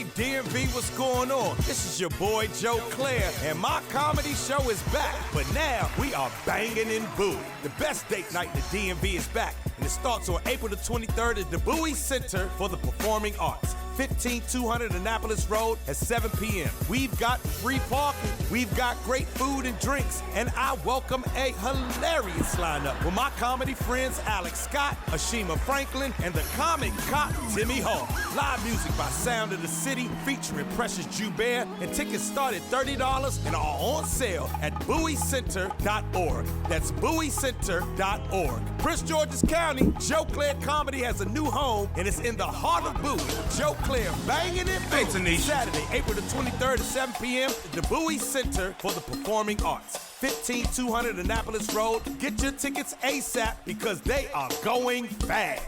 DMV, what's going on? This is your boy Joe Claire, and my comedy show is back. But now we are banging in Bowie. The best date night in the DMV is back, and it starts on April the 23rd at the Bowie Center for the Performing Arts. 15200 Annapolis Road at 7 p.m. We've got free parking, we've got great food and drinks, and I welcome a hilarious lineup with my comedy friends Alex Scott, Ashima Franklin, and the comic cop Timmy Hall. Live music by Sound of the City featuring Precious Joubert, and tickets start at $30 and are on sale at BowieCenter.org. That's BowieCenter.org. Prince George's County, Joe Claire Comedy has a new home, and it's in the heart of Bowie. Joe Claire banging it. Thanks, Anisha. Saturday, April the 23rd at 7 p.m. at the Bowie Center for the Performing Arts. 15200 Annapolis Road. Get your tickets ASAP because they are going fast.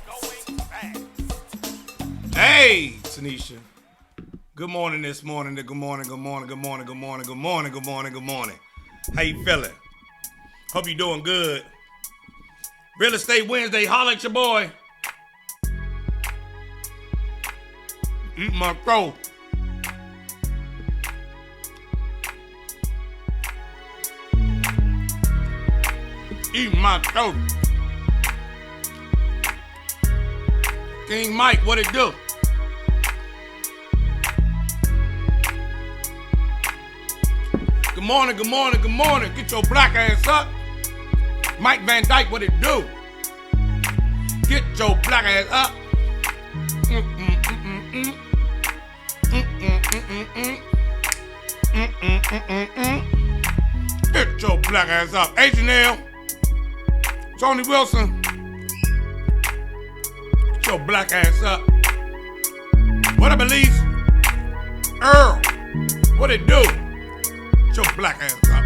Hey, Tanisha. Good morning this morning. Good morning. How you feeling? Hope you doing good. Real Estate Wednesday, holla at your boy. Eat my throat. Eat my throat. King Mike, what it do? Good morning. Get your black ass up. Mike Van Dyke, what it do? Get your black ass up. Get your black ass up. H&L, Tony Wilson, get your black ass up. What up, Elise? Earl, what it do? Get your black ass up.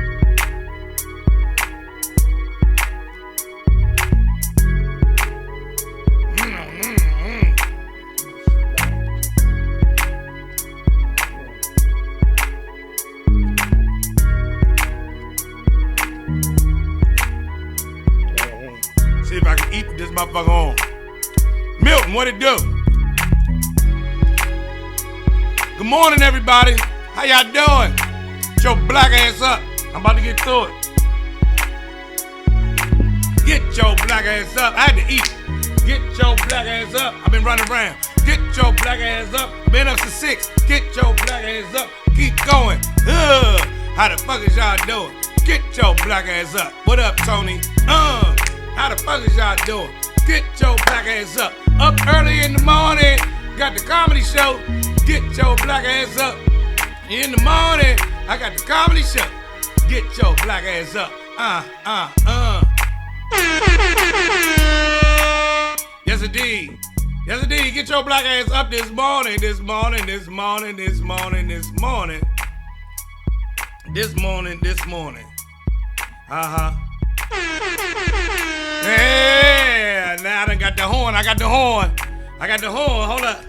See if I can eat this motherfucker on. Milton, what it do? Good morning, everybody. How y'all doing? Get your black ass up. I'm about to get through it. Get your black ass up. I had to eat. Get your black ass up. I've been running around. Get your black ass up. Been up to 6. Get your black ass up. Keep going. How the fuck is y'all doing? Get your black ass up. What up, Tony? How the fuck is y'all doing? Get your black ass up. Up early in the morning. Got the comedy show. Get your black ass up. In the morning, I got the comedy show. Get your black ass up. Yes, indeed. Yes, indeed. Get your black ass up this morning. Yeah, now I done got the horn. I got the horn. Hold up.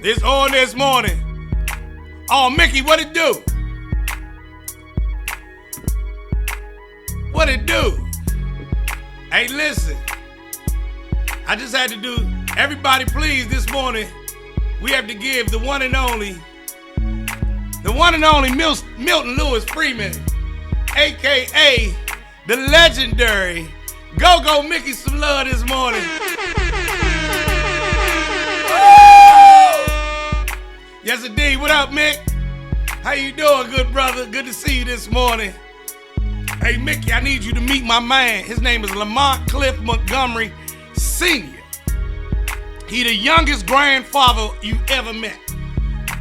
It's on this morning. Oh, Mickey, what it do? What it do? Hey, listen. I just had to do, everybody please, this morning, we have to give the one and only Milton Lewis Freeman, a.k.a. the legendary Go-Go Mickey, some love this morning. Yes, indeed. What up, Mick? How you doing, good brother? Good to see you this morning. Hey, Mickey, I need you to meet my man. His name is Lamont Cliff Montgomery Sr. He the youngest grandfather you ever met.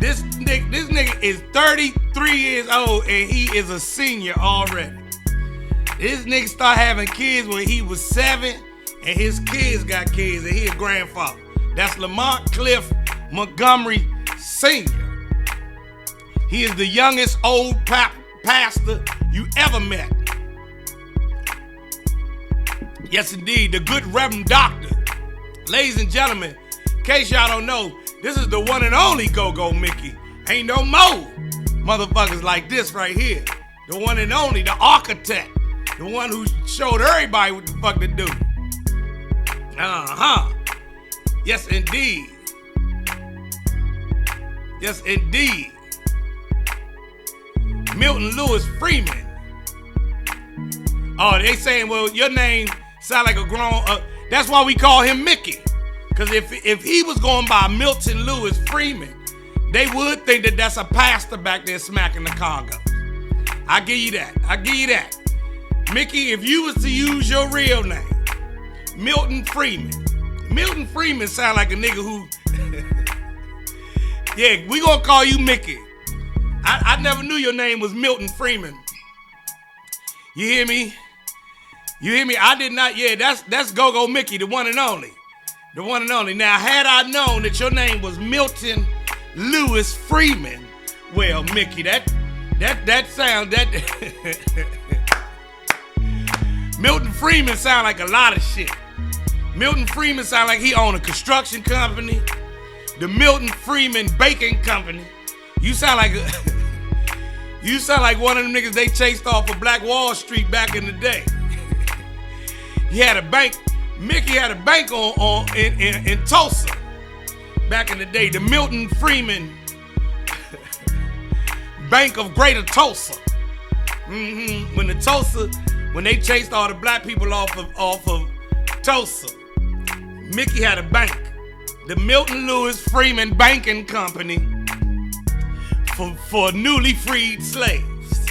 This nigga is 33 years old and he is a senior already. This nigga started having kids when he was 7 and his kids got kids and he a grandfather. That's Lamont Cliff Montgomery Sr. He is the youngest old pastor you ever met. Yes, indeed, the good Reverend Doctor. Ladies and gentlemen, in case y'all don't know, this is the one and only Go-Go Mickey. Ain't no more motherfuckers like this right here. The one and only, the architect. The one who showed everybody what the fuck to do. Yes, indeed. Yes, indeed. Milton Lewis Freeman. Oh, they saying, well, your name sound like a grown. That's why we call him Mickey. Because if he was going by Milton Lewis Freeman, they would think that that's a pastor back there smacking the Congo. I give you that. I give you that. Mickey, if you was to use your real name, Milton Freeman. Milton Freeman sound like a nigga who... Yeah, we gonna call you Mickey. I never knew your name was Milton Freeman. You hear me? You hear me? I did not. Yeah, that's Go-Go Mickey, the one and only. The one and only. Now, had I known that your name was Milton Lewis Freeman, well, Mickey, that sound, Milton Freeman sound like a lot of shit. Milton Freeman sound like he owned a construction company, the Milton Freeman Baking Company. You sound like you sound like one of them niggas they chased off of Black Wall Street back in the day. He had a bank. Mickey had a bank in Tulsa back in the day. The Milton Freeman Bank of Greater Tulsa. When they chased all the black people off of Tulsa, Mickey had a bank, the Milton Lewis Freeman Banking Company for newly freed slaves.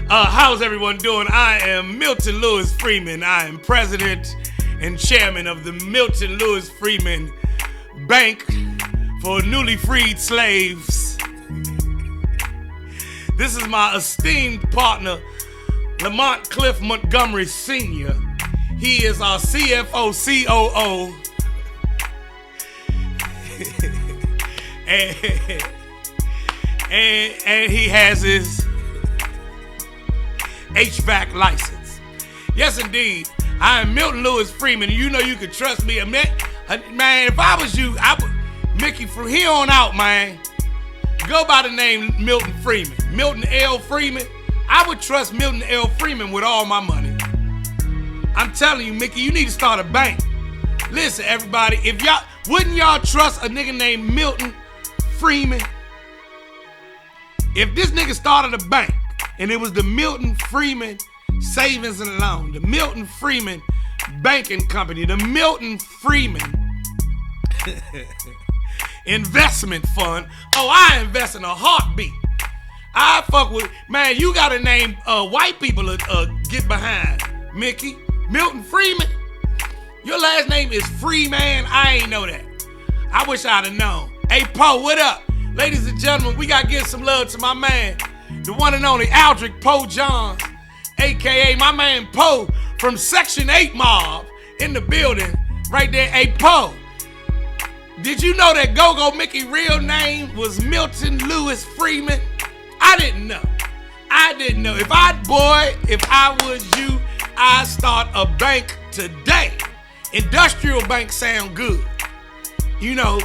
How's everyone doing? I am Milton Lewis Freeman. I am president and chairman of the Milton Lewis Freeman Bank for newly freed slaves. This is my esteemed partner, Lamont Cliff Montgomery Sr. He is our CFO, COO. and he has his HVAC license. Yes, indeed. I am Milton Lewis Freeman, and you know you can trust me. Man, if I was you, Mickey, from here on out, man, go by the name Milton Freeman. Milton L. Freeman. I would trust Milton L. Freeman with all my money. I'm telling you, Mickey, you need to start a bank. Listen, everybody, wouldn't y'all trust a nigga named Milton Freeman? If this nigga started a bank and it was the Milton Freeman Savings and Loan, the Milton Freeman Banking Company, the Milton Freeman Investment Fund, I invest in a heartbeat. I fuck with, man, you gotta name white people get behind, Mickey. Milton Freeman? Your last name is Freeman? I ain't know that. I wish I'd have known. Hey, Poe, what up? Ladies and gentlemen, we gotta give some love to my man, the one and only Aldrich Poe Johns, a.k.a. my man Poe from Section 8 Mob in the building right there. Hey, Poe, did you know that Go-Go Mickey's real name was Milton Lewis Freeman? I didn't know. If I was you, I'd start a bank today. Industrial banks sound good. You know,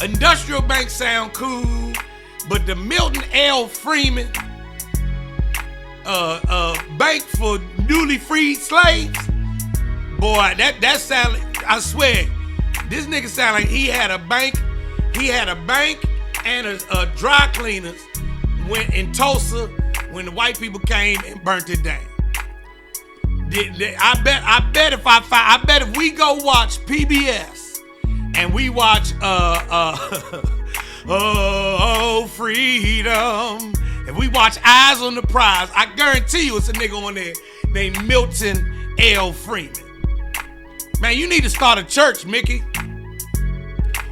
industrial banks sound cool, but the Milton L. Freeman bank for newly freed slaves, boy, that sound like, I swear, this nigga sound like he had a bank and a dry cleaners went in Tulsa when the white people came and burnt it down. I bet if we go watch PBS and we watch freedom, if we watch Eyes on the Prize, I guarantee you it's a nigga on there named Milton L. Freeman. Man, you need to start a church, Mickey.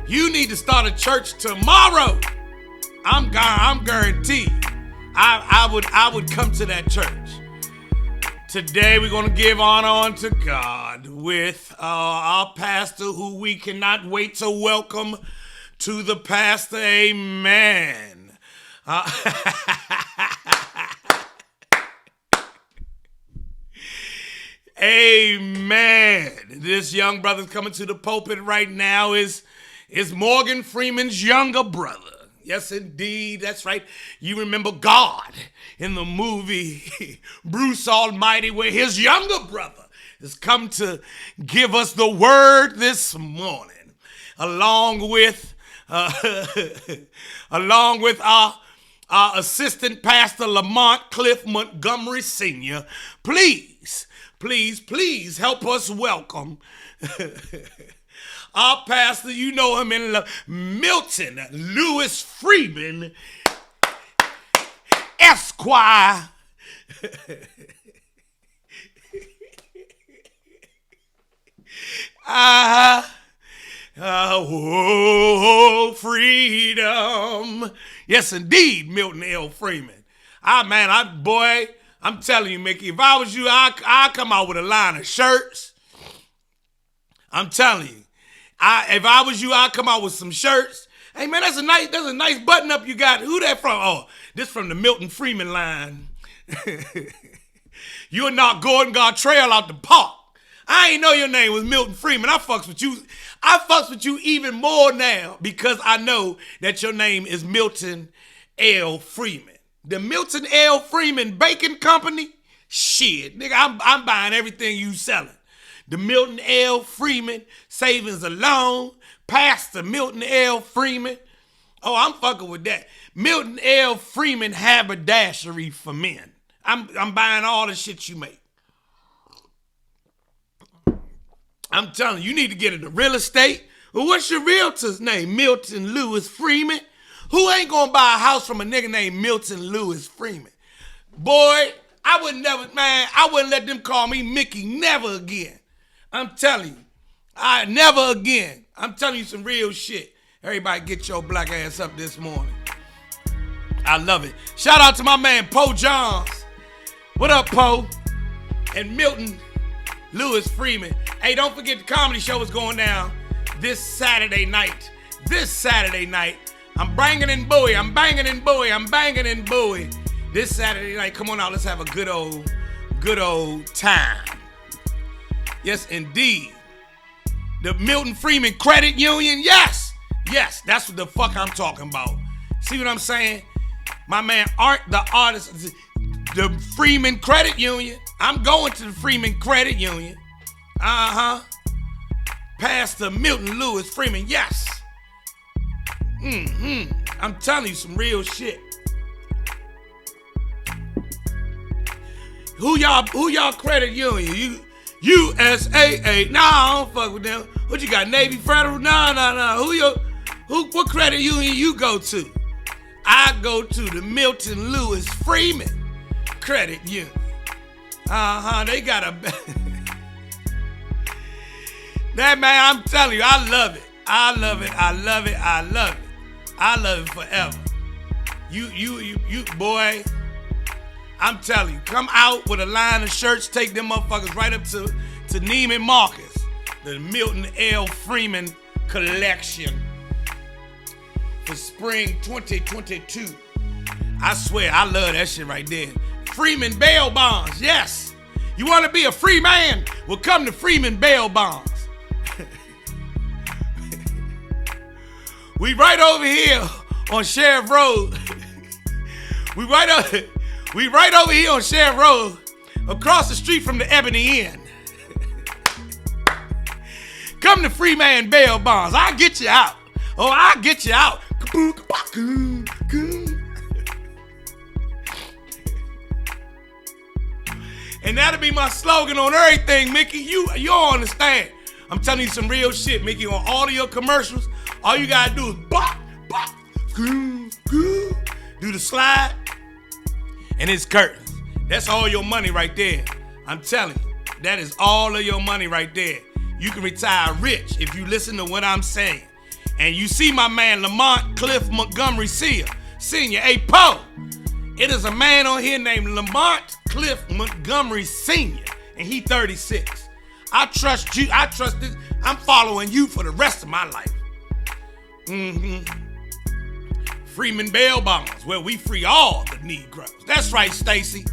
You need to start a church tomorrow. I'm guaranteed. I would come to that church. Today we're gonna give honor unto God with our pastor, who we cannot wait to welcome to the pastor. Amen. Amen. This young brother's coming to the pulpit right now is is Morgan Freeman's younger brother. Yes, indeed. That's right. You remember God in the movie Bruce Almighty, where his younger brother has come to give us the word this morning, along with our assistant pastor Lamont Cliff Montgomery Sr. Please help us welcome our pastor. You know him in Milton Lewis Freeman, Esquire. Oh, freedom. Yes, indeed, Milton L. Freeman. I'm telling you, Mickey, if I was you, I'd come out with a line of shirts. I'm telling you. If I was you, I'd come out with some shirts. Hey, man, that's a nice button-up you got. Who that from? Oh, this from the Milton Freeman line. You're not Gordon Gartrell out the park. I ain't know your name was Milton Freeman. I fucks with you even more now because I know that your name is Milton L. Freeman. The Milton L. Freeman Bacon Company? Shit, nigga, I'm buying everything you selling. The Milton L. Freeman Savings and Loan, Pastor Milton L. Freeman. Oh, I'm fucking with that. Milton L. Freeman Haberdashery for Men. I'm buying all the shit you make. I'm telling you, you need to get into real estate. Well, what's your realtor's name? Milton Lewis Freeman. Who ain't gonna buy a house from a nigga named Milton Lewis Freeman? Boy, I wouldn't let them call me Mickey never again. I'm telling you, never again. I'm telling you some real shit. Everybody get your black ass up this morning. I love it. Shout out to my man, Poe Johns. What up, Poe? And Milton Lewis Freeman. Hey, don't forget the comedy show is going down this Saturday night. I'm banging in Bowie. This Saturday night. Come on out. Let's have a good old time. Yes, indeed. The Milton Freeman Credit Union. Yes, that's what the fuck I'm talking about. See what I'm saying? My man Art, the artist, the Freeman Credit Union. I'm going to the Freeman Credit Union. Pastor Milton Lewis Freeman. Yes. I'm telling you some real shit. Who y'all credit union? USAA. Nah, I don't fuck with them. What you got? Navy Federal? Nah. What credit union you go to? I go to the Milton Lewis Freeman Credit Union. They got a that man, I'm telling you, I love it. I love it forever. You boy, I'm telling you, come out with a line of shirts, take them motherfuckers right up to Neiman Marcus, the Milton L. Freeman collection for spring 2022. I swear, I love that shit right there. Freeman bail bonds, yes. You want to be a free man? Well, come to Freeman bail bonds. We right over here on Sheriff Road. We right over here on Sheriff Road, across the street from the Ebony Inn. Come to Freeman bail bonds. I'll get you out. Oh, I'll get you out. And that'll be my slogan on everything, Mickey. You don't understand. I'm telling you some real shit, Mickey. On all of your commercials, all you gotta do is bop, bop, do the slide, and it's curtains. That's all your money right there. I'm telling you, that is all of your money right there. You can retire rich if you listen to what I'm saying. And you see my man Lamont Cliff Montgomery Sr. Hey, Poe, it is a man on here named Lamont Cliff Montgomery Sr. and he 36. I trust you. I trust this. I'm following you for the rest of my life. Freeman bail bonds, where we free all the Negroes. That's right, Stacy.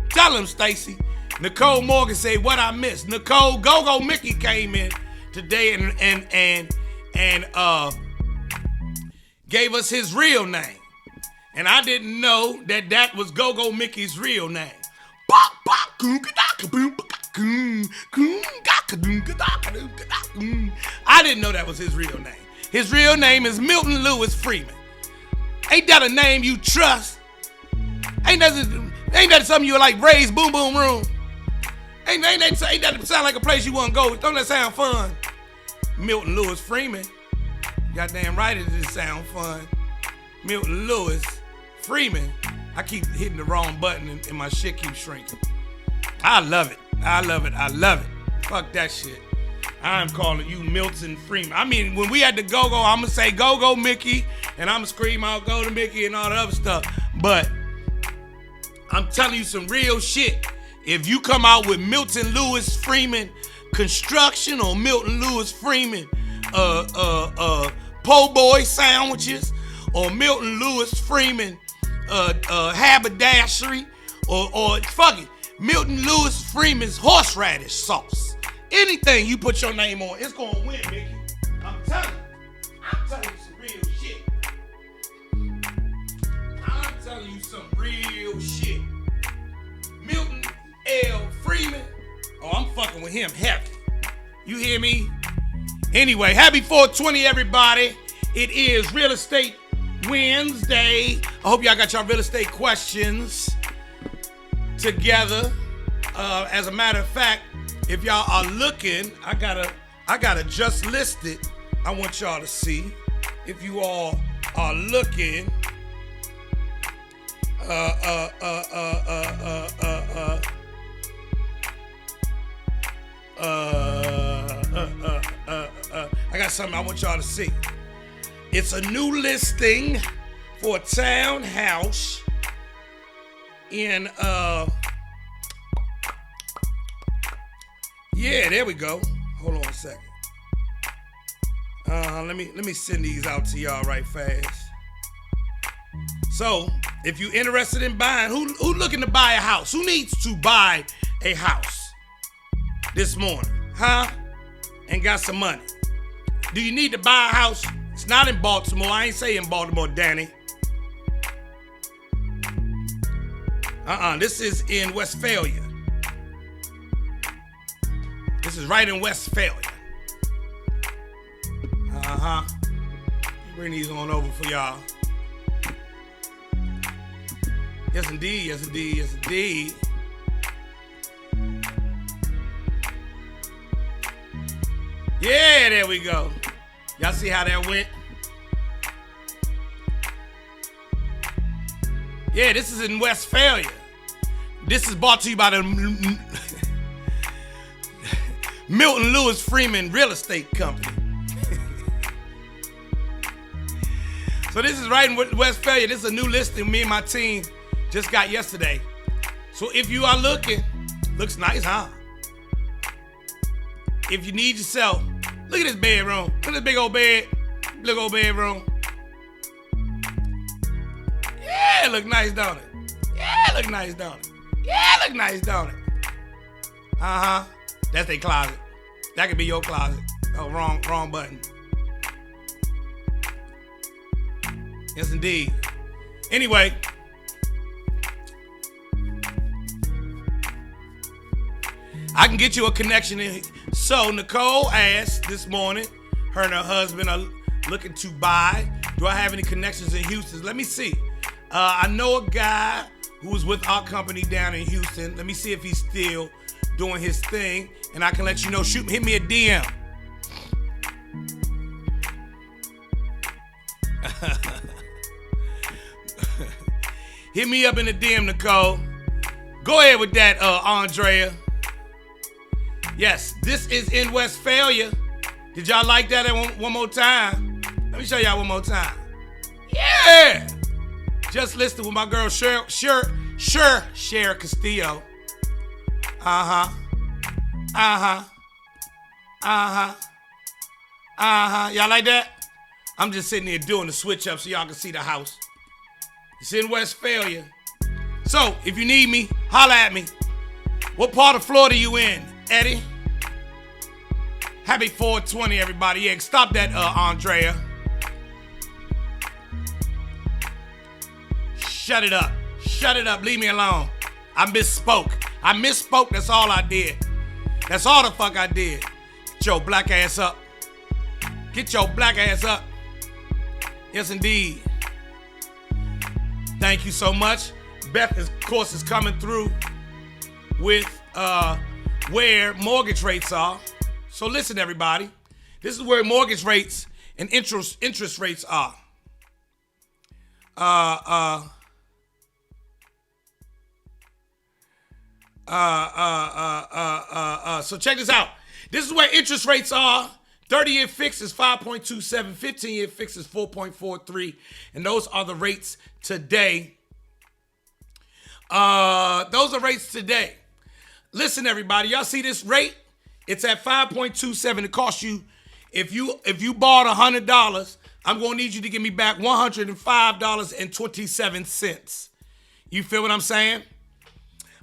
Tell him, Stacy. Nicole Morgan said, what I missed. Nicole Go-Go Mickey came in today and gave us his real name. And I didn't know that that was Go-Go Mickey's real name. I didn't know that was his real name. His real name is Milton Lewis Freeman. Ain't that a name you trust? Ain't that something you like raise boom boom room? Ain't that sound like a place you want to go? Don't that sound fun? Milton Lewis Freeman. Goddamn right it did sound fun. Milton Lewis Freeman. I keep hitting the wrong button and my shit keeps shrinking. I love it. I love it. I love it. Fuck that shit. I'm calling you Milton Freeman. I mean, when we at the Go-Go, I'm going to say Go-Go Mickey, and I'm going to scream out Go to Mickey and all the other stuff. But I'm telling you some real shit. If you come out with Milton Lewis Freeman Construction or Milton Lewis Freeman po' boy sandwiches or Milton Lewis Freeman haberdashery or fuck it, Milton Lewis Freeman's horseradish sauce. Anything you put your name on, it's gonna win, Mickey. I'm telling you some real shit. I'm telling you some real shit. Milton L. Freeman. Oh, I'm fucking with him heavy. You hear me? Anyway, happy 420, everybody. It is Real Estate Wednesday. I hope y'all got y'all real estate questions together. As a matter of fact, if y'all are looking, I gotta just list it. I want y'all to see. If you all are looking, I got something I want y'all to see. It's a new listing for a townhouse in yeah, there we go. Hold on a second. Let me send these out to y'all right fast. So, if you're interested in buying, who looking to buy a house? Who needs to buy a house this morning? Huh? And got some money. Do you need to buy a house? It's not in Baltimore. I ain't saying Baltimore, Danny. This is in Westphalia. This is right in Westphalia. Bring these on over for y'all. Yes, indeed. Yes, indeed. Yes, indeed. Yeah, there we go. Y'all see how that went? Yeah, this is in Westphalia. This is brought to you by the Milton Lewis Freeman Real Estate Company. So this is right in Westphalia. This is a new listing me and my team just got yesterday. So if you are looking, looks nice, huh? If you need yourself, look at this bedroom. Look at this big old bed. Big old bedroom. Yeah, look nice, don't it? Yeah, look nice, don't it? Yeah, look nice, don't it? That's their closet. That could be your closet. Oh, wrong button. Yes, indeed. Anyway. I can get you a connection in. So Nicole asked this morning, her and her husband are looking to buy. Do I have any connections in Houston? Let me see. I know a guy who was with our company down in Houston. Let me see if he's still doing his thing, and I can let you know. Hit me a DM. Hit me up in the DM, Nicole. Go ahead with that, Andrea. Yes, this is in Westphalia. Did y'all like that one more time? Let me show y'all one more time. Yeah! Just listed with my girl, Cher Castillo. Y'all like that? I'm just sitting here doing the switch up so y'all can see the house. It's in Westphalia. So, if you need me, holla at me. What part of Florida you in, Eddie? Happy 420, everybody. Yeah, stop that, Andrea. Shut it up. Shut it up. Leave me alone. I misspoke. That's all I did. That's all the fuck I did. Get your black ass up. Get your black ass up. Yes, indeed. Thank you so much. Beth, of course, is coming through with where mortgage rates are. So listen, everybody. This is where mortgage rates and interest rates are. So check this out. This is where interest rates are. 30-year fix is 5.27, 15-year fix is 4.43, and those are the rates today. Those are rates today. Listen, everybody, y'all see this rate? It's at 5.27. It costs you, if you borrowed $100, I'm gonna need you to give me back $105.27. You feel what I'm saying?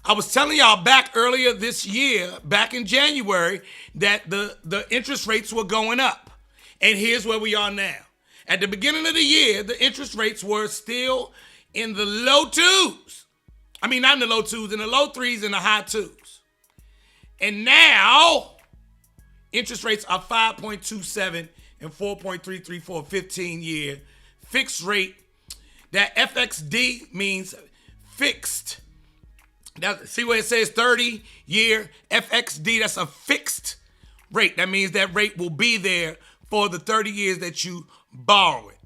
I was telling y'all back earlier this year, back in January, that the interest rates were going up. And here's where we are now. At the beginning of the year, the interest rates were still in the low twos. I mean, not in the low twos, in the low threes and the high twos. And now, interest rates are 5.27 and 4.33 for a 15-year fixed rate. That FXD means fixed. Now, see where it says 30-year FXD? That's a fixed rate. That means that rate will be there for the 30 years that you borrow it.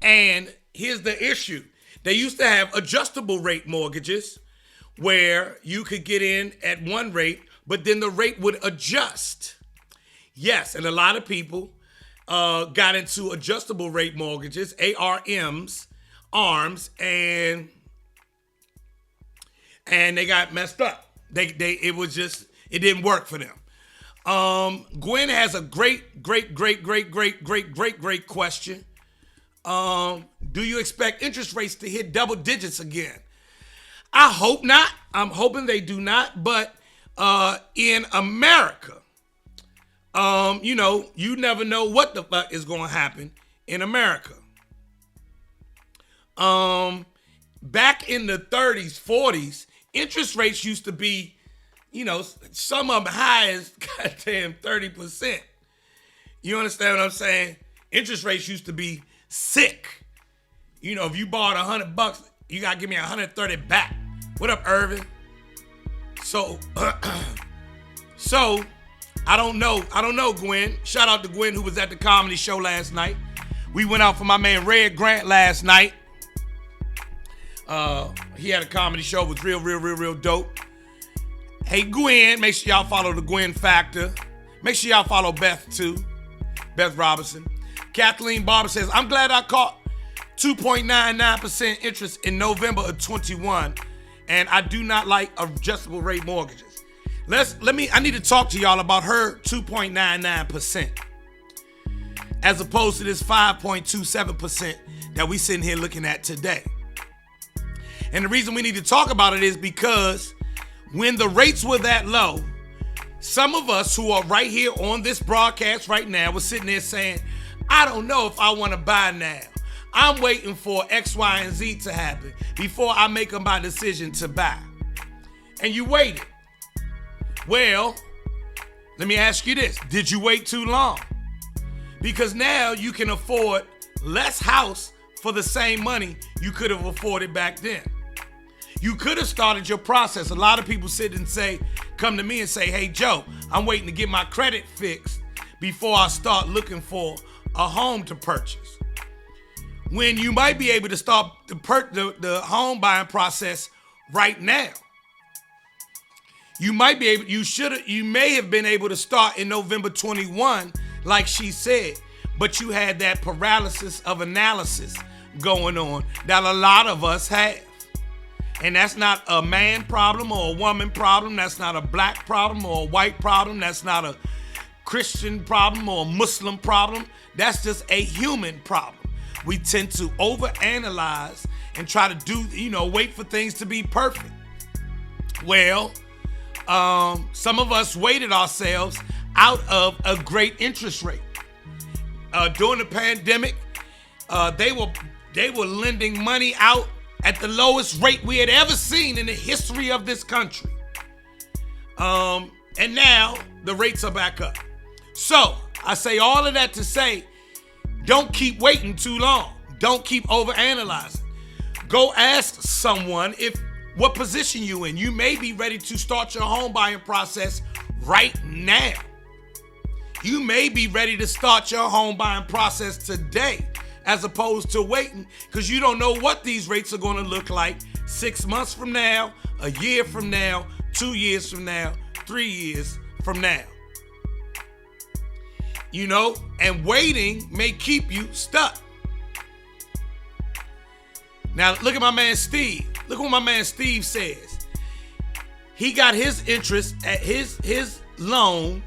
And here's the issue. They used to have adjustable rate mortgages where you could get in at one rate, but then the rate would adjust. Yes, and a lot of people got into adjustable rate mortgages, ARMs, and they got messed up. It didn't work for them. Gwen has a great question. Do you expect interest rates to hit double digits again? I hope not. I'm hoping they do not. But in America, you never know what the fuck is going to happen in America. Back in the 30s, 40s, interest rates used to be, some of them high as goddamn 30%. You understand what I'm saying? Interest rates used to be sick. If you borrowed $100, you got to give me 130 back. What up, Irvin? So I don't know, Gwen. Shout out to Gwen, who was at the comedy show last night. We went out for my man Red Grant last night. He had a comedy show. It was real dope. Hey, Gwen, make sure y'all follow the Gwen Factor. Make sure y'all follow Beth, too. Beth Robinson. Kathleen Barber says, I'm glad I caught 2.99% interest in November of 21, and I do not like adjustable rate mortgages. I need to talk to y'all about her 2.99% as opposed to this 5.27% that we sitting here looking at today. And the reason we need to talk about it is because when the rates were that low, some of us who are right here on this broadcast right now were sitting there saying, I don't know if I want to buy now. I'm waiting for X, Y, and Z to happen before I make my decision to buy. And you waited. Well, let me ask you this. Did you wait too long? Because now you can afford less house for the same money you could have afforded back then. You could have started your process. A lot of people come to me and say, hey, Joe, I'm waiting to get my credit fixed before I start looking for a home to purchase. When you might be able to start the home buying process right now. You may have been able to start in November 21, like she said, but you had that paralysis of analysis going on that a lot of us have. And that's not a man problem or a woman problem. That's not a black problem or a white problem. That's not a Christian problem or a Muslim problem. That's just a human problem. We tend to overanalyze and try to wait for things to be perfect. Well, some of us waited ourselves out of a great interest rate. During the pandemic, they were They were lending money out at the lowest rate we had ever seen in the history of this country. And now the rates are back up. So I say all of that to say, don't keep waiting too long. Don't keep overanalyzing. Go ask someone what position you in. You may be ready to start your home buying process right now. You may be ready to start your home buying process today, as opposed to waiting, because you don't know what these rates are going to look like 6 months from now, a year from now, 2 years from now, 3 years from now. And waiting may keep you stuck. Now, look at my man Steve. Look what my man Steve says. He got his interest at his loan,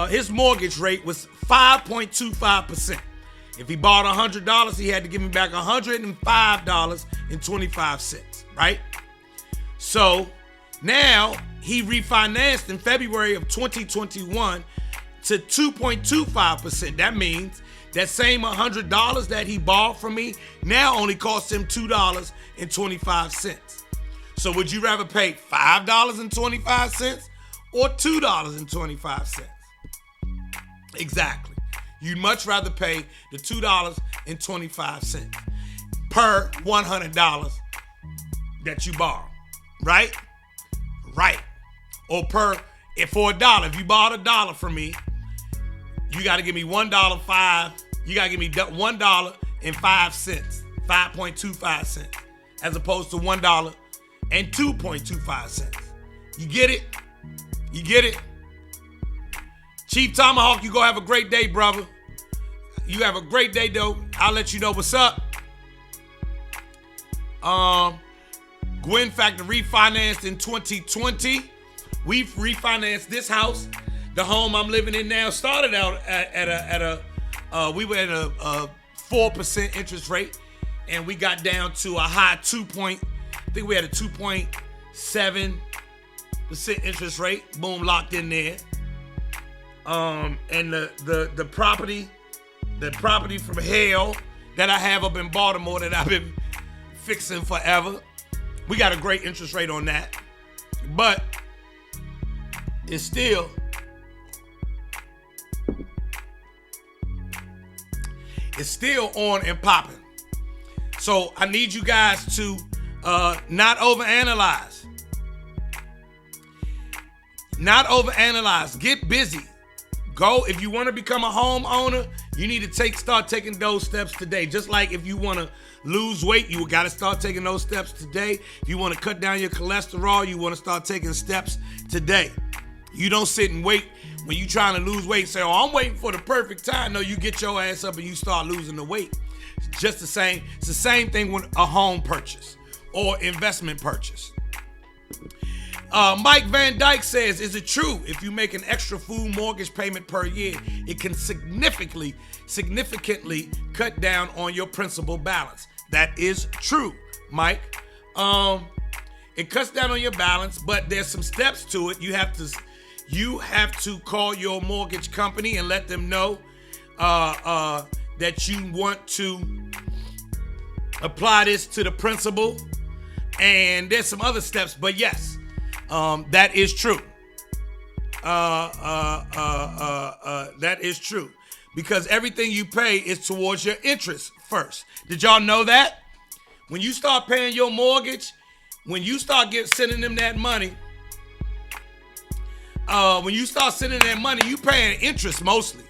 his mortgage rate was 5.25%. If he borrowed $100, he had to give me back $105.25, right? So now he refinanced in February of 2021 to 2.25%. That means that same $100 that he borrowed from me now only costs him $2.25. So would you rather pay $5.25 or $2.25? Exactly. You'd much rather pay the $2.25 per $100 that you borrow, right? Right. Or for $1, if you borrowed $1 from me, you got to give me $1.05. You got to give me $1.05, 5.25 cents, as opposed to $1.02.25. You get it? You get it? Chief Tomahawk, you go have a great day, brother. You have a great day, though. I'll let you know what's up. Gwen Factor refinanced in 2020. We've refinanced this house. The home I'm living in now started out we were at a 4% interest rate, and we got down to a high I think we had a 2.7% interest rate. Boom, locked in there. And the property from hell that I have up in Baltimore that I've been fixing forever, we got a great interest rate on that. But it's still on and popping. So I need you guys to not overanalyze. Not overanalyze. Get busy. Go. If you want to become a homeowner, you need to start taking those steps today. Just like if you want to lose weight, you got to start taking those steps today. If you want to cut down your cholesterol, you want to start taking steps today. You don't sit and wait when you're trying to lose weight. Say, oh, I'm waiting for the perfect time. No, you get your ass up and you start losing the weight. It's just the same. It's the same thing with a home purchase or investment purchase. Mike Van Dyke says, is it true if you make an extra full mortgage payment per year, it can significantly cut down on your principal balance? That is true, Mike. It cuts down on your balance, but there's some steps to it. You have to call your mortgage company and let them know that you want to apply this to the principal. And there's some other steps, but yes, that is true. That is true. Because everything you pay is towards your interest first. Did y'all know that? When you start paying your mortgage, when you start sending them that money, you paying interest mostly.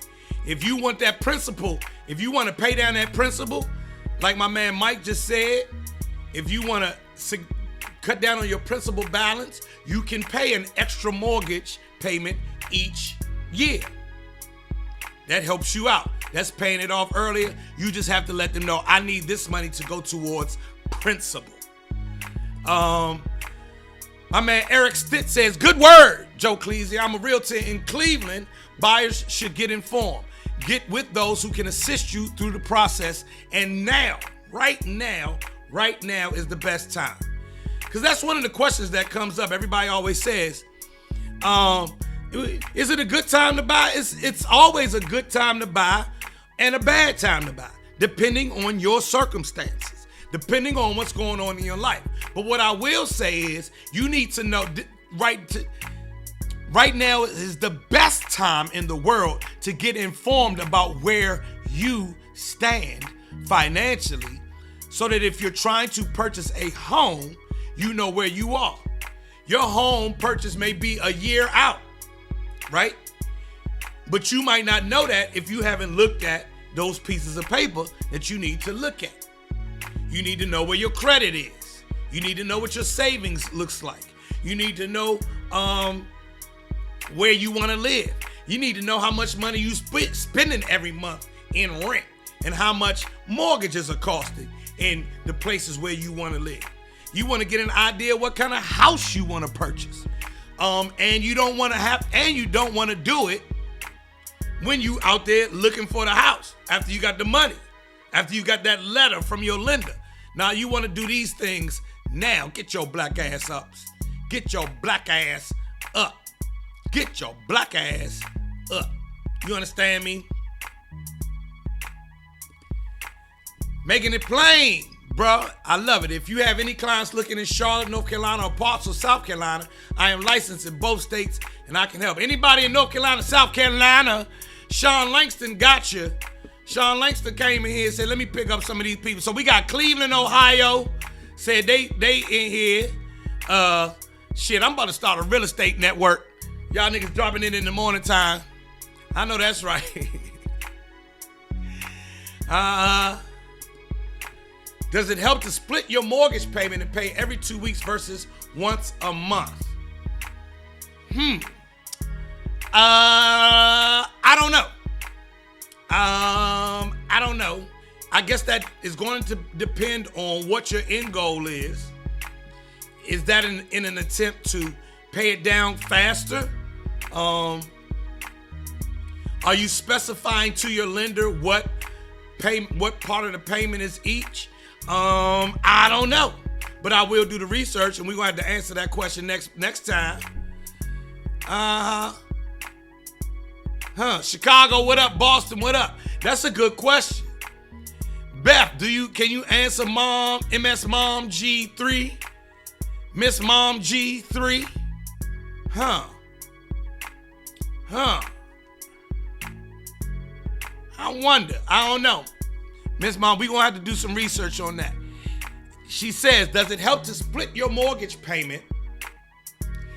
If you want that principal, if you want to pay down that principal, like my man Mike just said, if you want to cut down on your principal balance, you can pay an extra mortgage payment each year. That helps you out. That's paying it off earlier. You just have to let them know, I need this money to go towards principal. My man Eric Stitt says, good word, Joe Cleese. I'm a realtor in Cleveland. Buyers should get informed. Get with those who can assist you through the process. And now, right now is the best time. Because that's one of the questions that comes up. Everybody always says, is it a good time to buy? It's always a good time to buy and a bad time to buy. depending on your circumstances, depending on what's going on in your life. But what I will say is you need to know right now is the best time in the world to get informed about where you stand financially, so that if you're trying to purchase a home, you know where you are. Your home purchase may be a year out, right? But you might not know that if you haven't looked at those pieces of paper that you need to look at. You need to know where your credit is. You need to know what your savings looks like. You need to know where you want to live. You need to know how much money you spending every month in rent and how much mortgages are costing in the places where you want to live. You want to get an idea what kind of house you want to purchase. And you don't want to do it when you out there looking for the house after you got the money, after you got that letter from your lender. Now you want to do these things now. Get your black ass up. Get your black ass up. Get your black ass up. You understand me? Making it plain, bro. I love it. If you have any clients looking in Charlotte, North Carolina, or parts of South Carolina, I am licensed in both states and I can help. Anybody in North Carolina, South Carolina, Sean Langston got you. Sean Langston came in here and said, let me pick up some of these people. So we got Cleveland, Ohio, said they in here. Shit, I'm about to start a real estate network. Y'all niggas dropping in the morning time. I know that's right. Does it help to split your mortgage payment and pay every 2 weeks versus once a month? I don't know. I don't know. I guess that is going to depend on what your end goal is. Is that in an attempt to pay it down faster? Are you specifying to your lender what part of the payment is each? I don't know, but I will do the research, and we're gonna have to answer that question next time. Chicago, what up? Boston, what up? That's a good question. Beth, can you answer Mom, MS Mom G3? Miss Mom G3? I wonder. I don't know. Miss Mom, we're going to have to do some research on that. She says, does it help to split your mortgage payment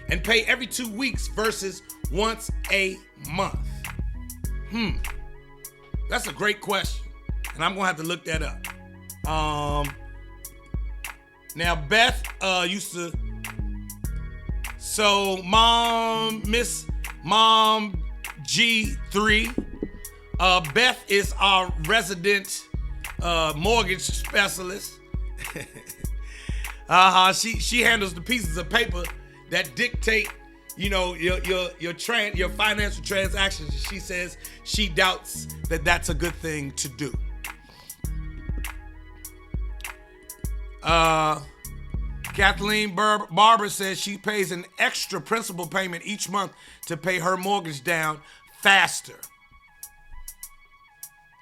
and pay every 2 weeks versus once a month? That's a great question. And I'm going to have to look that up. Now, Beth used to... So, Miss Mom G3, Beth is our resident mortgage specialist. She handles the pieces of paper that dictate, your financial transactions. She says she doubts that that's a good thing to do. Kathleen Barber says she pays an extra principal payment each month to pay her mortgage down faster.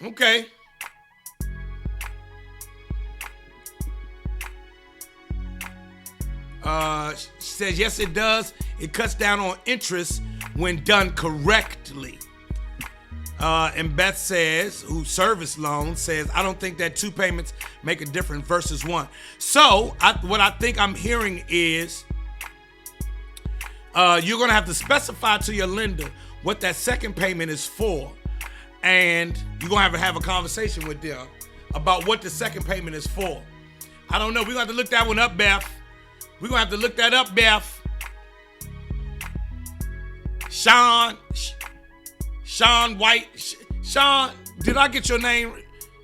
Okay. She says, yes, it does. It cuts down on interest when done correctly. And Beth says, who service loans, says, I don't think that 2 payments make a difference versus 1. So what I think I'm hearing is you're going to have to specify to your lender what that second payment is for. And you're going to have a conversation with them about what the second payment is for. I don't know. We're going to have to look that one up, Beth. We're going to have to look that up, Beth. Sean White. Sean, did I get your name?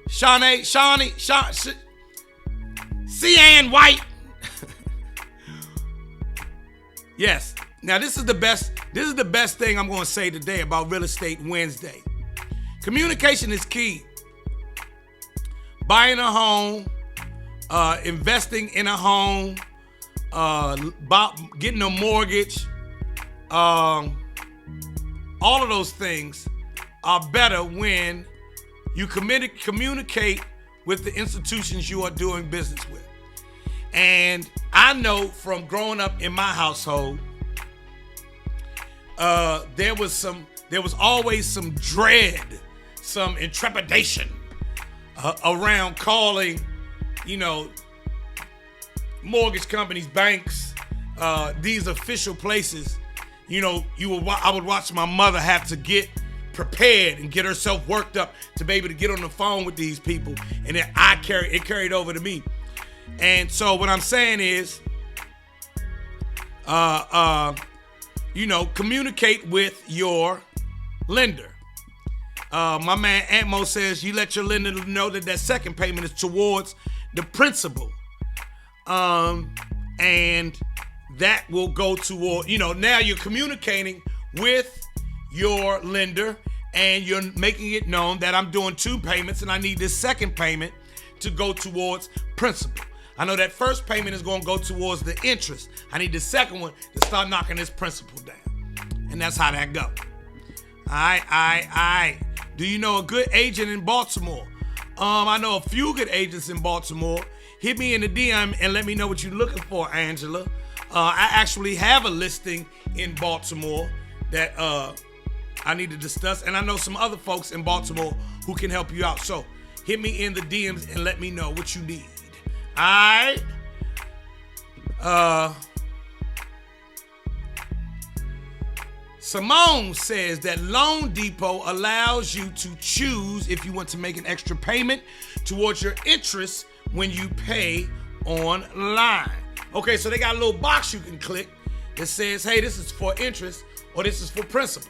Shawnee? C-Ann White. Yes. Now, this is the best thing I'm going to say today about Real Estate Wednesday. Communication is key. Buying a home, investing in a home, getting a mortgage, all of those things are better when You communicate with the institutions you are doing business with. And I know from growing up in my household, there was always some dread, some intrepidation around calling, mortgage companies, banks, these official places. I would watch my mother have to get prepared and get herself worked up to be able to get on the phone with these people, and then it carried over to me. And so what I'm saying is, communicate with your lender. My man Aunt Mo says you let your lender know that second payment is towards the principal. And that will go toward, now you're communicating with your lender and you're making it known that I'm doing 2 payments and I need this second payment to go towards principal. I know that first payment is going to go towards the interest. I need the second one to start knocking this principal down. And that's how that goes. All right. Do you know a good agent in Baltimore? I know a few good agents in Baltimore. Hit me in the DM and let me know what you're looking for, Angela. I actually have a listing in Baltimore that I need to discuss. And I know some other folks in Baltimore who can help you out. So hit me in the DMs and let me know what you need. All right. Simone says that Loan Depot allows you to choose if you want to make an extra payment towards your interest when you pay online. Okay, so they got a little box you can click that says, hey, this is for interest or this is for principal.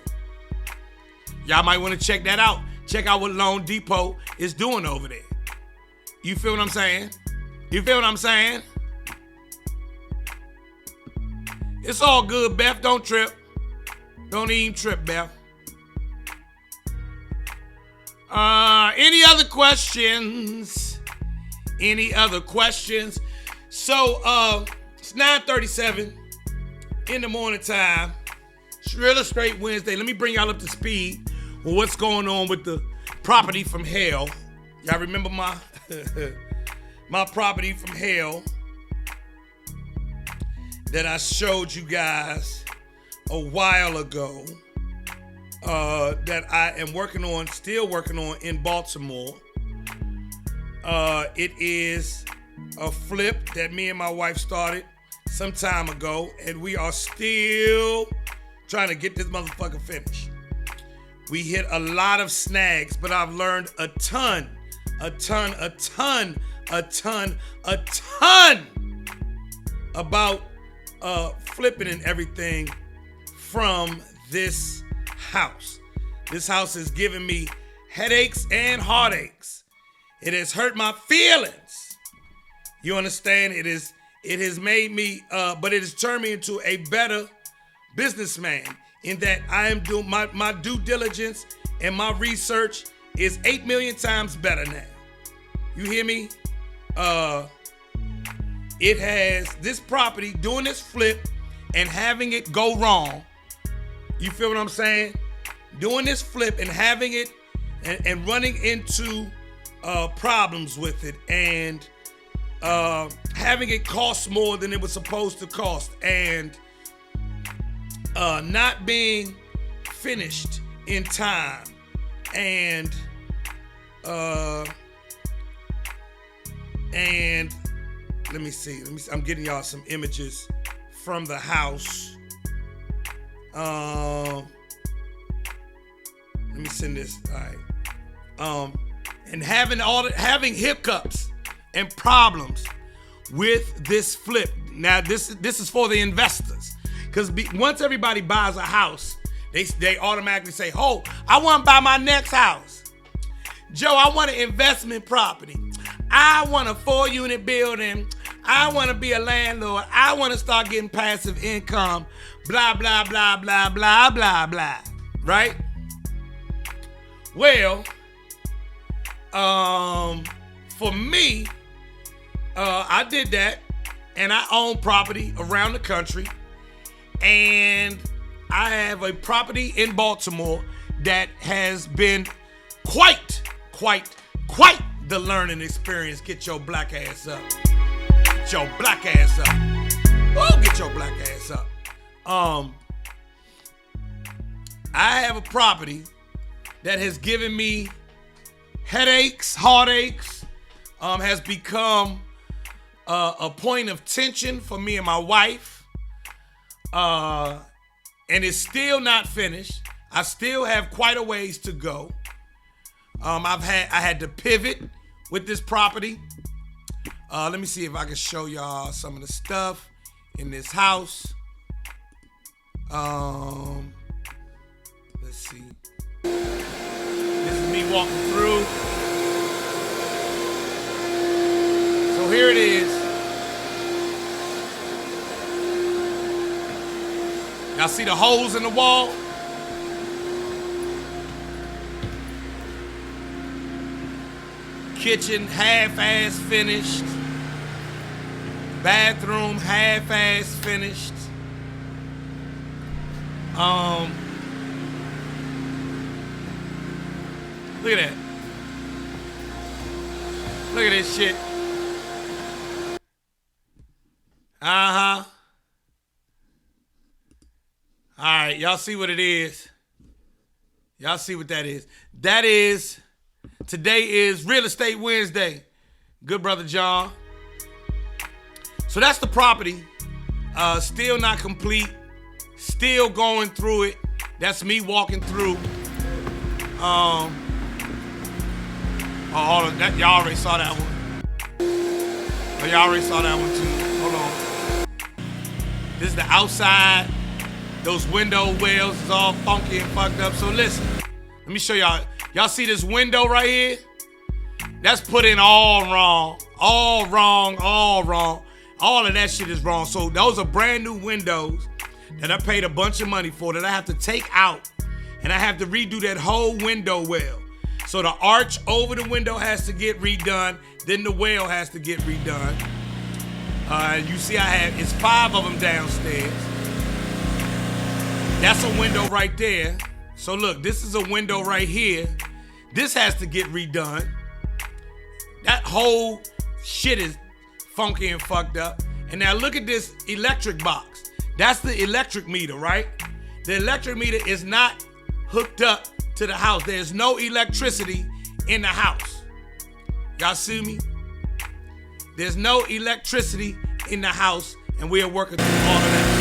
Y'all might want to check that out. Check out what Loan Depot is doing over there. You feel what I'm saying? It's all good, Beth. Don't trip. Don't even trip, Beth. Any other questions? So, it's 9:37 in the morning time. It's Real Estate Wednesday. Let me bring y'all up to speed with what's going on with the property from hell. Y'all remember my my property from hell that I showed you guys a while ago that I am still working on in Baltimore. It is a flip that me and my wife started some time ago, and we are still trying to get this motherfucker finished. We hit a lot of snags, but I've learned a ton about flipping and everything from this house. This house has given me headaches and heartaches. It has hurt my feelings. You understand? It has made me, but it has turned me into a better businessman in that I am doing my due diligence and my research is 8 million times better now. You hear me? It has this property doing this flip and having it go wrong. You feel what I'm saying? Doing this flip and having it and running into problems with it and having it cost more than it was supposed to cost and not being finished in time and let me see. I'm getting y'all some images from the house. Let me send this. All right. And having hiccups and problems with this flip. Now this is for the investors, because once everybody buys a house, they automatically say, "Oh, I want to buy my next house. Joe, I want an investment property. I want a 4-unit building. I want to be a landlord. I want to start getting passive income. Blah, blah, blah, blah, blah, blah, blah." Right? Well, for me, I did that, and I own property around the country, and I have a property in Baltimore that has been quite quite the learning experience. Get your black ass up. Get your black ass up. Oh, get your black ass up. I have a property that has given me headaches, heartaches, has become a point of tension for me and my wife, and it's still not finished. I still have quite a ways to go. I had to pivot with this property. Let me see if I can show y'all some of the stuff in this house. Let's see. This is me walking through. So here it is. Y'all see the holes in the wall? Kitchen half-ass finished. Bathroom half-ass finished. Look at that. Look at this shit. Uh-huh. All right, y'all see what it is. Y'all see what that is. That is, today is Real Estate Wednesday. Good brother John. So that's the property. Still not complete. Still going through it. That's me walking through. Oh, hold on. Y'all already saw that one. Oh, y'all already saw that one too. Hold on. This is the outside. Those window wells is all funky and fucked up. So listen, let me show y'all. Y'all see this window right here? That's put in all wrong. All wrong, all wrong. All of that shit is wrong. So those are brand new windows that I paid a bunch of money for that I have to take out, and I have to redo that whole window well. So the arch over the window has to get redone, then the well has to get redone. You see it's 5 of them downstairs. That's a window right there. So look, this is a window right here. This has to get redone. That whole shit is funky and fucked up. And now look at this electric box. That's the electric meter, right? The electric meter is not hooked up to the house. There's no electricity in the house. Y'all see me? There's no electricity in the house, and we are working through all of that.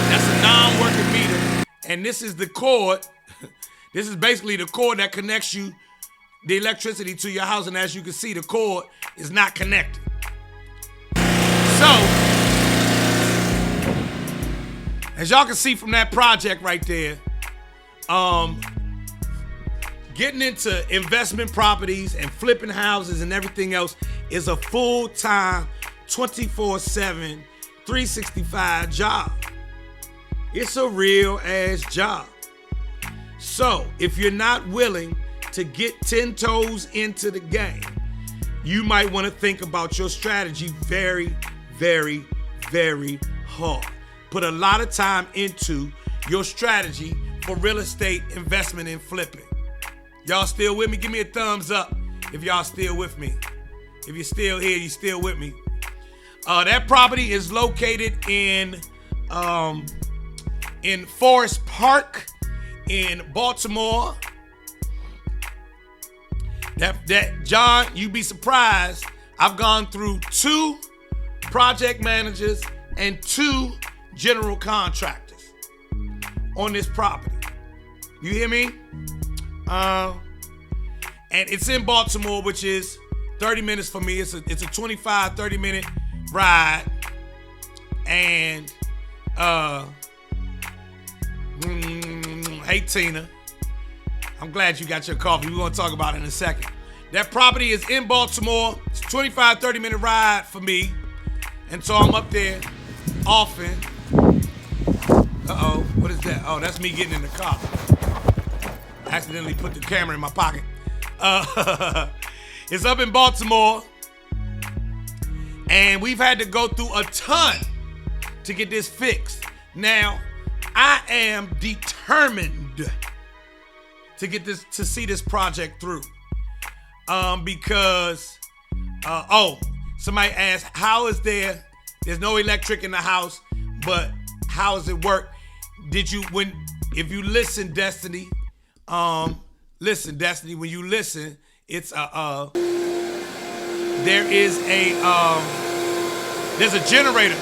That's a non-working meter, and this is the cord. This is basically the cord that connects the electricity to your house, and as you can see, the cord is not connected. So, as y'all can see from that project right there, getting into investment properties and flipping houses and everything else is a full-time, 24/7, 365 job. It's a real-ass job. So, if you're not willing to get 10 toes into the game, you might want to think about your strategy very, very, very hard. Put a lot of time into your strategy for real estate investment and flipping. Y'all still with me? Give me a thumbs up if y'all still with me. If you're still here, you still with me. That property is located in Forest Park in Baltimore. That John, you'd be surprised. I've gone through 2 project managers and 2 general contractors on this property. You hear me? And it's in Baltimore, which is 30 minutes for me. It's a 25, 30 minute ride. And hey Tina, I'm glad you got your coffee. We're gonna talk about it in a second. That property is in Baltimore. It's a 25, 30 minute ride for me. And so I'm up there often. Uh-oh, what is that? Oh, that's me getting in the car. Accidentally put the camera in my pocket. It's up in Baltimore. And we've had to go through a ton to get this fixed. Now, I am determined to see this project through. Because somebody asked, how is there's no electric in the house, but how does it work? If you listen, Destiny, when you listen, it's there's a generator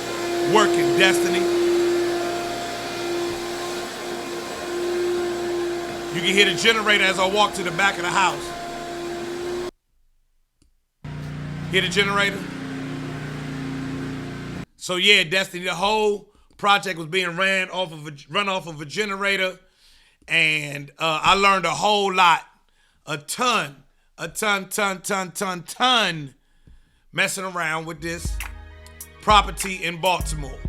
working, Destiny. You can hear the generator as I walk to the back of the house. Hear the generator? So yeah, Destiny, the whole project was being run off of a generator, and I learned a whole lot, a ton, messing around with this property in Baltimore.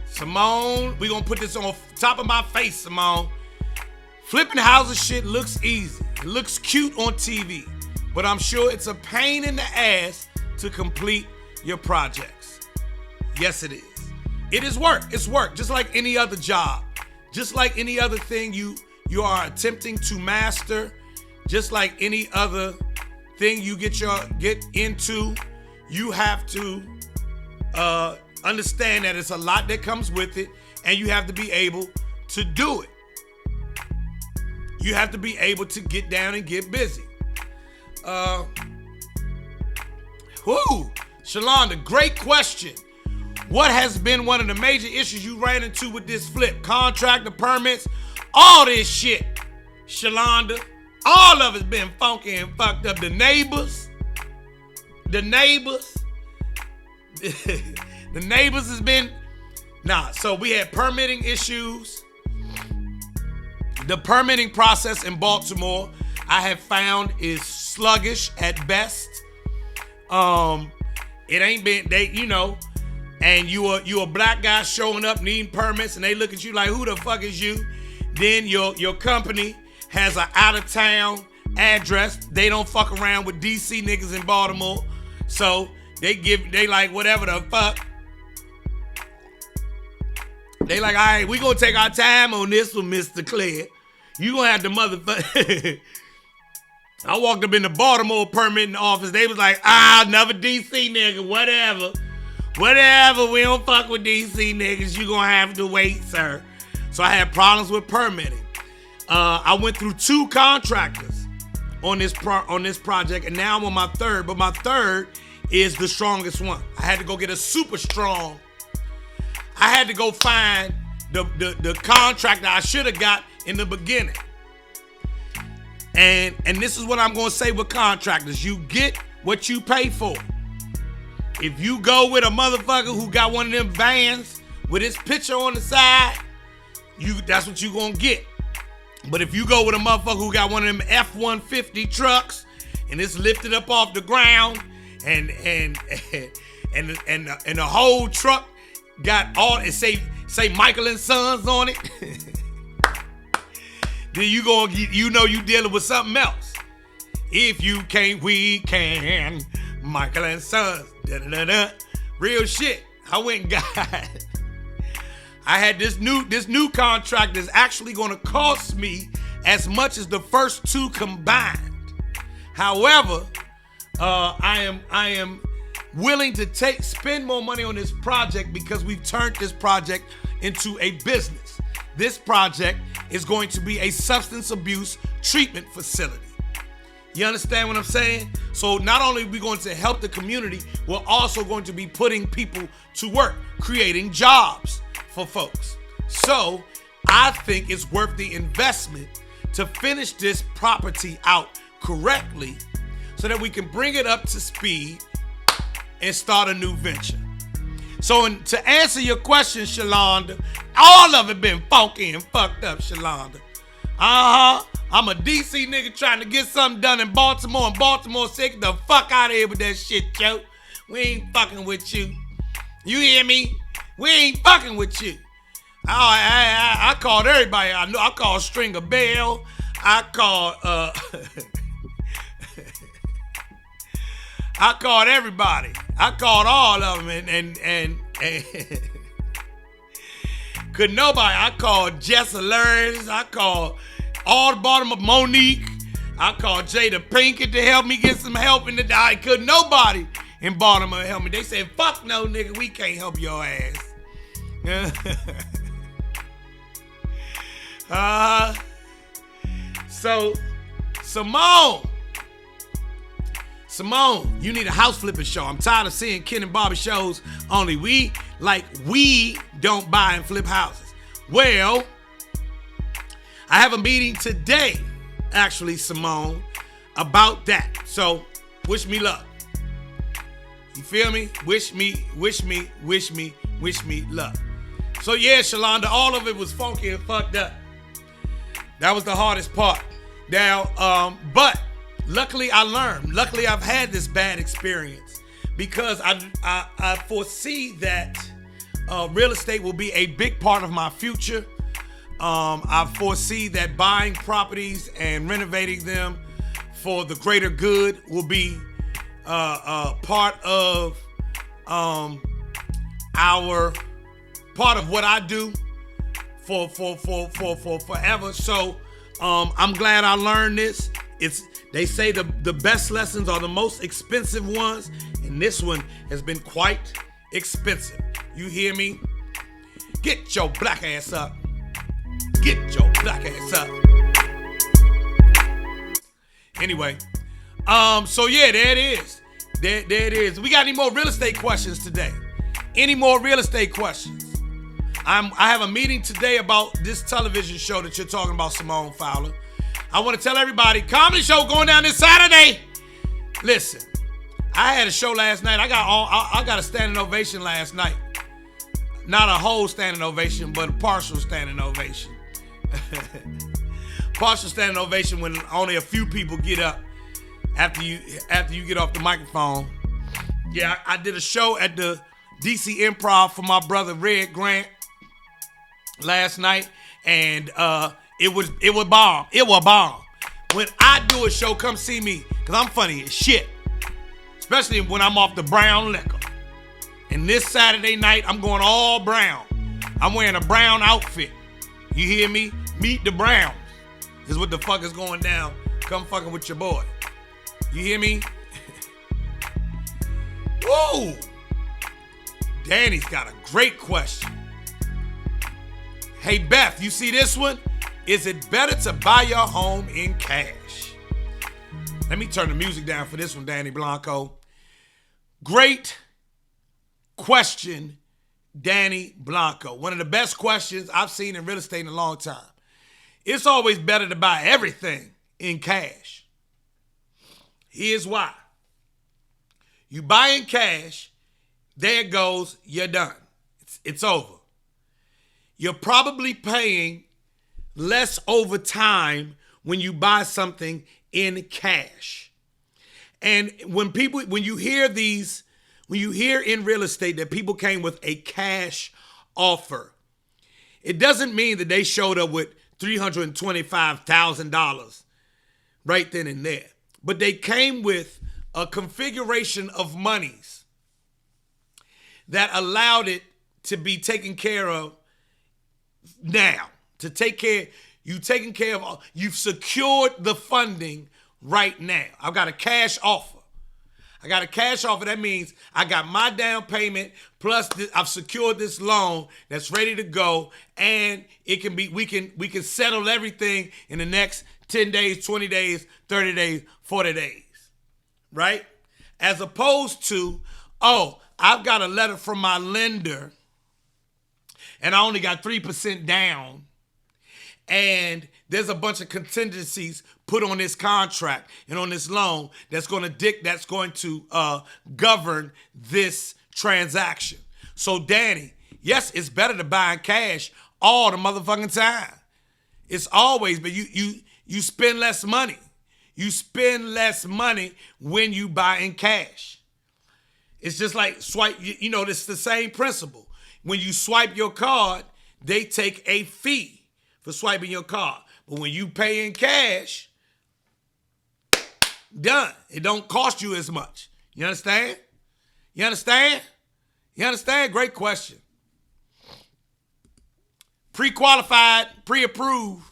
Simone, we gonna put this on top of my face, Simone. Flipping houses shit looks easy. It looks cute on TV, but I'm sure it's a pain in the ass to complete your projects. Yes, it is. It is work. It's work, just like any other job. Just like any other thing you are attempting to master. Just like any other thing you get into, you have to understand that it's a lot that comes with it, and you have to be able to do it. You have to be able to get down and get busy. Shalonda, great question. What has been one of the major issues you ran into with this flip? Contractor permits, all this shit. Shalonda, all of it's been funky and fucked up. The neighbors. The neighbors has been, so we had permitting issues. The permitting process in Baltimore, I have found, is sluggish at best. It ain't been, and you a black guy showing up needing permits, and they look at you like, who the fuck is you? Then your company has an out-of-town address. They don't fuck around with DC niggas in Baltimore. So they like whatever the fuck. They like, all right, we gonna take our time on this one, Mr. Claire. You gonna have the motherfucker. I walked up in the Baltimore permitting office. They was like, another DC nigga, whatever. Whatever, we don't fuck with DC niggas. You gonna have to wait, sir. So I had problems with permitting. I went through 2 contractors on this project, and now I'm on my third. But my third is the strongest one. I had to go get a super strong. I had to go find the contractor I should have got in the beginning. And this is what I'm gonna say with contractors. You get what you pay for. If you go with a motherfucker who got one of them vans with his picture on the side, that's what you gonna get. But if you go with a motherfucker who got one of them F-150 trucks and it's lifted up off the ground and the whole truck got all it say Michael and Sons on it, then you dealing with something else. If you can't, we can. Michael and Sons. Da-da-da-da. Real shit. I went and got. I had this new contract that's actually going to cost me as much as the first 2 combined. However, I am willing to spend more money on this project because we've turned this project into a business. This project is going to be a substance abuse treatment facility. You understand what I'm saying? So not only are we going to help the community, we're also going to be putting people to work, creating jobs for folks. So I think it's worth the investment to finish this property out correctly so that we can bring it up to speed and start a new venture. So to answer your question, Shalonda, all of it been funky and fucked up, Shalonda. I'm a DC nigga trying to get something done in Baltimore, and Baltimore said, get the fuck out of here with that shit, Joe. We ain't fucking with you. You hear me? We ain't fucking with you. I called everybody. I called Stringer Bell. I called I called everybody. I called all of them and could nobody. I called Jess Hilarious. I called all the bottom of Monique. I called Jada Pinkett to help me get some help in the day. Could nobody in Baltimore help me. They said, fuck no, nigga, we can't help your ass. So, Simone, you need a house flipping show. I'm tired of seeing Ken and Bobby shows only. We don't buy and flip houses. Well, I have a meeting today, actually, Simone, about that. So, wish me luck. You feel me? Wish me luck. So yeah, Shalonda, all of it was funky and fucked up. That was the hardest part. Now, but luckily I learned. Luckily I've had this bad experience because I foresee that real estate will be a big part of my future. I foresee that buying properties and renovating them for the greater good will be part of part of what I do for forever. So I'm glad I learned this. They say the best lessons are the most expensive ones, and this one has been quite expensive. You hear me? Get your black ass up. Get your black ass up. Anyway, so yeah, there it is. There it is. We got any more real estate questions today? Any more real estate questions? I have a meeting today about this television show that you're talking about, Simone Fowler. I want to tell everybody, comedy show going down this Saturday. Listen, I had a show last night. I got a standing ovation last night. Not a whole standing ovation, but a partial standing ovation. Partial standing ovation when only a few people get up after you get off the microphone. Yeah, I did a show at the DC Improv for my brother Red Grant last night, and it was bomb. It was bomb. When I do a show, come see me, because I'm funny as shit. Especially when I'm off the brown liquor. And this Saturday night, I'm going all brown. I'm wearing a brown outfit. You hear me? Meet the Browns is what the fuck is going down. Come fucking with your boy. You hear me? Woo! Danny's got a great question. Hey, Beth, you see this one? Is it better to buy your home in cash? Let me turn the music down for this one, Danny Blanco. Great question, Danny Blanco. One of the best questions I've seen in real estate in a long time. It's always better to buy everything in cash. Here's why. You buy in cash, there it goes, you're done. It's over. You're probably paying less over time when you buy something in cash. And when you hear in real estate that people came with a cash offer, it doesn't mean that they showed up with $325,000 right then and there. But they came with a configuration of monies that allowed it to be taken care of now. To take care, you've secured the funding right now. I've got a cash offer. That means I got my down payment plus I've secured this loan that's ready to go, and it can be we can settle everything in the next 10 days, 20 days, 30 days, 40 days. Right? As opposed to, I've got a letter from my lender and I only got 3% down, and there's a bunch of contingencies put on this contract and on this loan that's going to govern this transaction. So, Danny, yes, it's better to buy in cash all the motherfucking time. It's always, but you spend less money. You spend less money when you buy in cash. It's just like swipe, it's the same principle. When you swipe your card, they take a fee for swiping your card. But when you pay in cash, done. It don't cost you as much. You understand? You understand? You understand? Great question. Pre-qualified, pre-approved.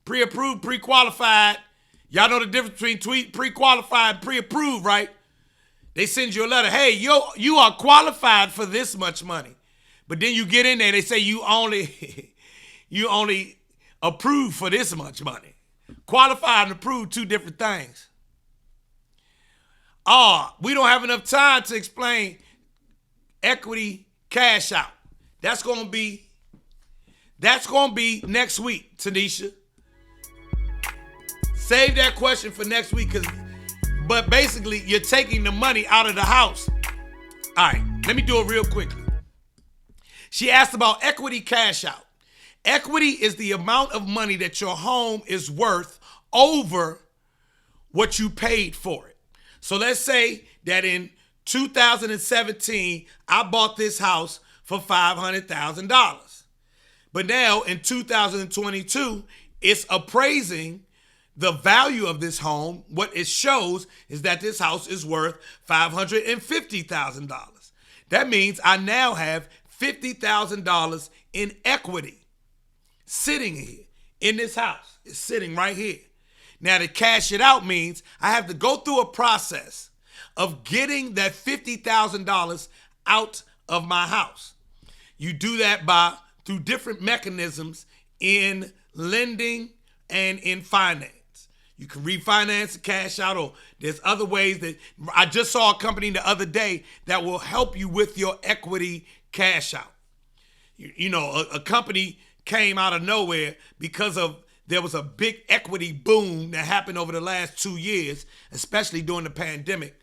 Pre-approved, pre-qualified. Y'all know the difference between pre-qualified and pre-approved, right? They send you a letter. Hey, you are qualified for this much money. But then you get in there, they say you only approved for this much money. Qualified and approved, two different things. We don't have enough time to explain equity cash out. That's gonna be next week, Tanisha. Save that question for next week, but basically you're taking the money out of the house. All right, let me do it real quickly. She asked about equity cash out. Equity is the amount of money that your home is worth over what you paid for it. So let's say that in 2017, I bought this house for $500,000. But now in 2022, it's appraising the value of this home. What it shows is that this house is worth $550,000. That means I now have $50,000 in equity sitting here in this house. It's sitting right here. Now, to cash it out means I have to go through a process of getting that $50,000 out of my house. You do that through different mechanisms in lending and in finance. You can refinance and cash out, or there's other ways that I just saw a company the other day that will help you with your equity cash out. You know, a company came out of nowhere because there was a big equity boom that happened over the last 2 years, especially during the pandemic,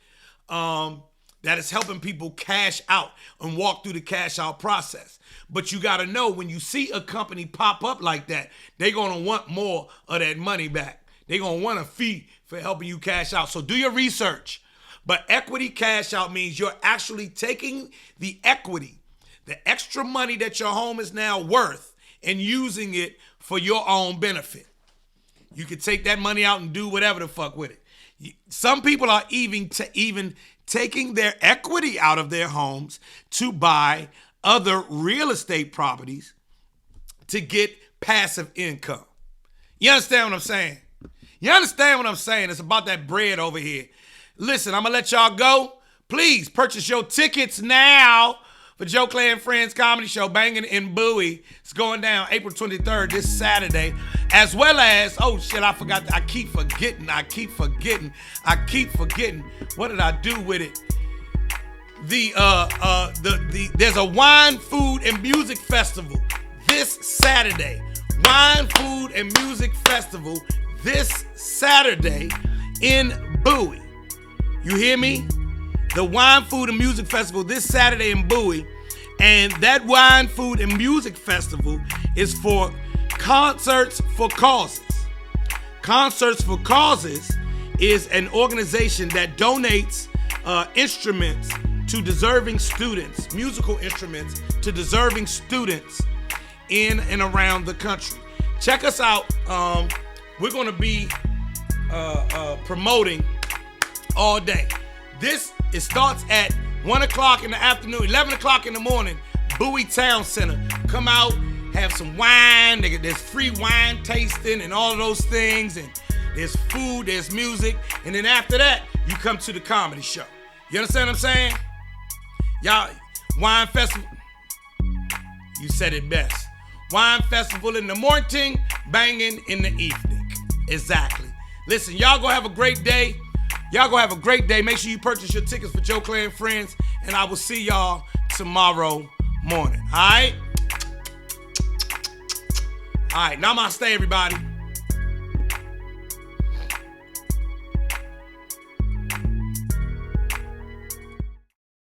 that is helping people cash out and walk through the cash out process. But you got to know, when you see a company pop up like that, they're going to want more of that money back. They're going to want a fee for helping you cash out. So do your research. But equity cash out means you're actually taking the equity, the extra money that your home is now worth, and using it for your own benefit. You can take that money out and do whatever the fuck with it. Some people are even taking their equity out of their homes to buy other real estate properties to get passive income. You understand what I'm saying? You understand what I'm saying? It's about that bread over here. Listen, I'm going to let y'all go. Please purchase your tickets now for Joe Clay and Friends Comedy Show, Banging in Bowie. It's going down April 23rd, this Saturday. As well as, oh shit, I forgot. I keep forgetting. What did I do with it? There's a wine, food, and music festival this Saturday. Wine, food, and music festival this Saturday in Bowie. You hear me? The Wine, Food, and Music Festival this Saturday in Bowie. And that Wine, Food, and Music Festival is for Concerts for Causes. Concerts for Causes is an organization that donates instruments to deserving students, musical instruments to deserving students in and around the country. Check us out. We're going to be promoting all day. It starts at 1 o'clock in the afternoon, 11 o'clock in the morning, Bowie Town Center. Come out, have some wine. There's free wine tasting and all of those things. And there's food, there's music. And then after that, you come to the comedy show. You understand what I'm saying? Y'all, wine festival. You said it best. Wine festival in the morning, banging in the evening. Exactly. Listen, y'all gonna have a great day. Make sure you purchase your tickets for Joe Clay and Friends, and I will see y'all tomorrow morning. All right? All right, namaste, everybody.